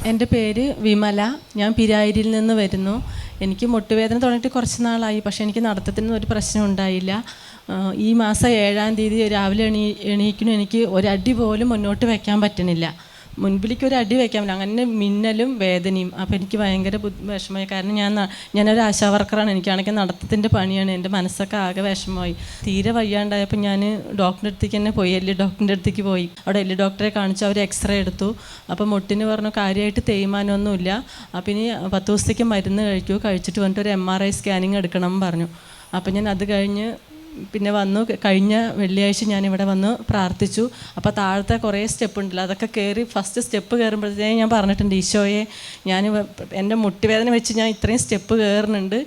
എൻ്റെ പേര് വിമല. ഞാൻ പിരായിരിയിൽ നിന്ന് വരുന്നു. എനിക്ക് മുട്ടുവേദന തുടങ്ങിയിട്ട് കുറച്ച് നാളായി. പക്ഷേ എനിക്ക് നടത്തത്തിന് ഒരു പ്രശ്നം ഉണ്ടായില്ല. ഈ മാസം 7-ാം തീയതി രാവിലെ എണീക്കുന്നു. എനിക്ക് ഒരടി പോലും മുന്നോട്ട് വയ്ക്കാൻ പറ്റുന്നില്ല. മുൻപിലേക്ക് ഒരു അടി വയ്ക്കാൻ പറ്റില്ല. അങ്ങനെ മിന്നലും വേദനയും. അപ്പോൾ എനിക്ക് ഭയങ്കര വിഷമമായി. കാരണം ഞാനൊരു ആശാവർക്കറാണ്. എനിക്കാണെങ്കിൽ നടത്തത്തിൻ്റെ പണിയാണ്. എൻ്റെ മനസ്സൊക്കെ ആകെ വിഷമമായി. തീരെ വയ്യാണ്ടായപ്പോൾ ഞാൻ ഡോക്ടറിൻ്റെ അടുത്തേക്ക് തന്നെ പോയി. എല്ല് ഡോക്ടറിൻ്റെ അടുത്തേക്ക് പോയി. അവിടെ എല്ല് ഡോക്ടറെ കാണിച്ചു. അവർ എക്സ്റേ എടുത്തു. അപ്പോൾ മുട്ടിന് പറഞ്ഞു കാര്യമായിട്ട് തേയ്മാനമൊന്നുമില്ല. അപ്പം ഇനി 10 ദിവസത്തേക്ക് മരുന്ന് കഴിച്ചിട്ട് വന്നിട്ട് ഒരു MRI സ്കാനിങ് എടുക്കണം എന്ന് പറഞ്ഞു. അപ്പം ഞാൻ അത് കഴിഞ്ഞ് പിന്നെ വന്നു. കഴിഞ്ഞ വെള്ളിയാഴ്ച ഞാനിവിടെ വന്ന് പ്രാർത്ഥിച്ചു. അപ്പോൾ താഴത്തെ കുറേ സ്റ്റെപ്പ് ഉണ്ടല്ലോ, അതൊക്കെ കയറി ഫസ്റ്റ് സ്റ്റെപ്പ് കയറുമ്പോഴത്തേക്കും ഞാൻ പറഞ്ഞിട്ടുണ്ട്, ഈശോയെ ഞാൻ എൻ്റെ മുട്ടുവേദന വെച്ച് ഞാൻ ഇത്രയും സ്റ്റെപ്പ് കയറുന്നുണ്ട്.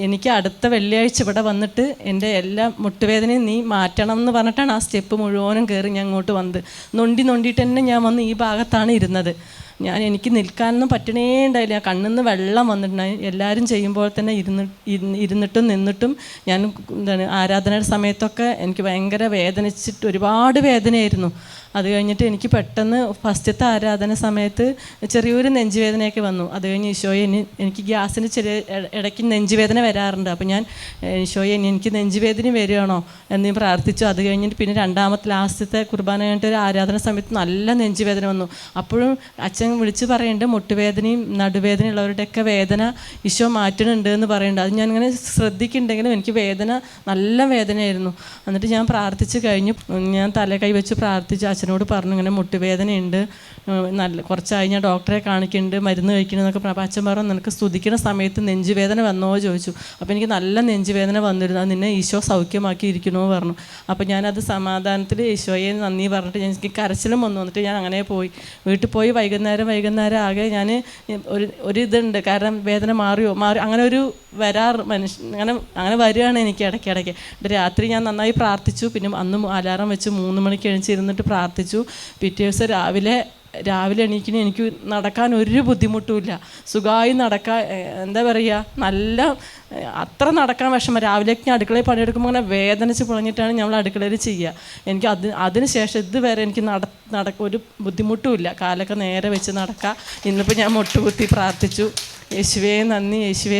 എനിക്ക് അടുത്ത വെള്ളിയാഴ്ച ഇവിടെ വന്നിട്ട് എൻ്റെ എല്ലാ മുട്ടുവേദനയും നീ മാറ്റണം എന്ന് പറഞ്ഞിട്ടാണ് ആ സ്റ്റെപ്പ് മുഴുവനും കയറി ഞാൻ ഇങ്ങോട്ട് വന്നത്. നൊണ്ടിയിട്ട് തന്നെ ഞാൻ വന്ന് ഈ ഭാഗത്താണ് ഇരുന്നത്. എനിക്ക് നിൽക്കാനൊന്നും പറ്റണേ ഉണ്ടായില്ല. കണ്ണിൽ നിന്ന് വെള്ളം വന്നിട്ടുണ്ടായി. എല്ലാവരും ചെയ്യുമ്പോൾ തന്നെ ഇരുന്നിട്ടും നിന്നിട്ടും ഞാൻ ആരാധനയുടെ സമയത്തൊക്കെ എനിക്ക് ഭയങ്കര വേദനിച്ചിട്ട് ഒരുപാട് വേദനയായിരുന്നു. അത് കഴിഞ്ഞിട്ട് എനിക്ക് പെട്ടെന്ന് ഫസ്റ്റത്തെ ആരാധന സമയത്ത് ചെറിയൊരു നെഞ്ചുവേദനയൊക്കെ വന്നു. അത് കഴിഞ്ഞ് ഈശോയെ എനിക്ക് ഗ്യാസിന് ഇടയ്ക്ക് നെഞ്ചുവേദന വരാറുണ്ട്. അപ്പോൾ ഞാൻ ഈശോയെ എനിക്ക് നെഞ്ചുവേദന വരികയാണോ എന്ന് പ്രാർത്ഥിച്ചു. അത് കഴിഞ്ഞിട്ട് പിന്നെ ലാസ്റ്റത്തെ കുർബാന കഴിഞ്ഞിട്ട് ഒരു ആരാധന സമയത്ത് നല്ല നെഞ്ചുവേദന വന്നു. അപ്പോഴും അച്ഛൻ വിളിച്ച് പറയുന്നുണ്ട് മുട്ടുവേദനയും നടുവേദനയുള്ളവരുടെയൊക്കെ വേദന ഈശോ മാറ്റണുണ്ട് എന്ന് പറയുന്നുണ്ട്. അത് ഞാനിങ്ങനെ ശ്രദ്ധിക്കുന്നുണ്ടെങ്കിലും എനിക്ക് നല്ല വേദനയായിരുന്നു. എന്നിട്ട് ഞാൻ പ്രാർത്ഥിച്ച് കഴിഞ്ഞു. ഞാൻ തല കൈ വെച്ച് പ്രാർത്ഥിച്ചു. അച്ഛനോട് പറഞ്ഞു ഇങ്ങനെ മുട്ടുവേദനയുണ്ട്, കുറച്ചായി ഞാൻ ഡോക്ടറെ കാണിക്കുന്നുണ്ട്, മരുന്ന് കഴിക്കണമെന്നൊക്കെ പറഞ്ഞു. അച്ഛൻ പറഞ്ഞു നിനക്ക് സ്തുതിക്കുന്ന സമയത്ത് നെഞ്ചുവേദന വന്നോ ചോദിച്ചു. അപ്പോൾ എനിക്ക് നല്ല നെഞ്ചുവേദന വന്നിരുന്നു. അത് നിന്നെ ഈശോ സൗഖ്യമാക്കിയിരിക്കണോ പറഞ്ഞു. അപ്പോൾ ഞാനത് സമാധാനത്തിൽ ഈശോയെ നന്ദി പറഞ്ഞിട്ട് എനിക്ക് കരച്ചിലും വന്നിട്ട് ഞാൻ അങ്ങനെ പോയി. വീട്ടിൽ പോയി വൈകുന്നേരം ആകെ ഞാൻ ഒരു ഇതുണ്ട്, കാരണം വേദന മാറി അങ്ങനെ ഒരു അങ്ങനെ വരികയാണ് എനിക്ക് ഇടയ്ക്കിടയ്ക്ക്. രാത്രി ഞാൻ നന്നായി പ്രാർത്ഥിച്ചു. പിന്നെ അന്ന് അലാറം വെച്ച് 3 മണിക്ക് എഴുന്നിരുന്നിട്ട് പ്രാർത്ഥിച്ചു. പിറ്റേ ദിവസം രാവിലെ എണീക്കുന്ന എനിക്ക് നടക്കാൻ ഒരു ബുദ്ധിമുട്ടുമില്ല. സുഖമായി നടക്കാൻ, എന്താ പറയുക, അത്ര നടക്കാൻ വിഷമം. രാവിലേക്ക് അടുക്കളയിൽ പണിയെടുക്കുമ്പോൾ അങ്ങനെ വേദനിച്ച് പൊളഞ്ഞിട്ടാണ് നമ്മൾ അടുക്കളയിൽ ചെയ്യുക. എനിക്ക് അതിന് ശേഷം ഇതുവരെ എനിക്ക് ഒരു ബുദ്ധിമുട്ടുമില്ല. കാലൊക്കെ നേരെ വെച്ച് നടക്കുക. ഇന്നിപ്പോൾ ഞാൻ മുട്ടുകുത്തി പ്രാർത്ഥിച്ചു. യേശുവേ നന്ദി, യേശുവേ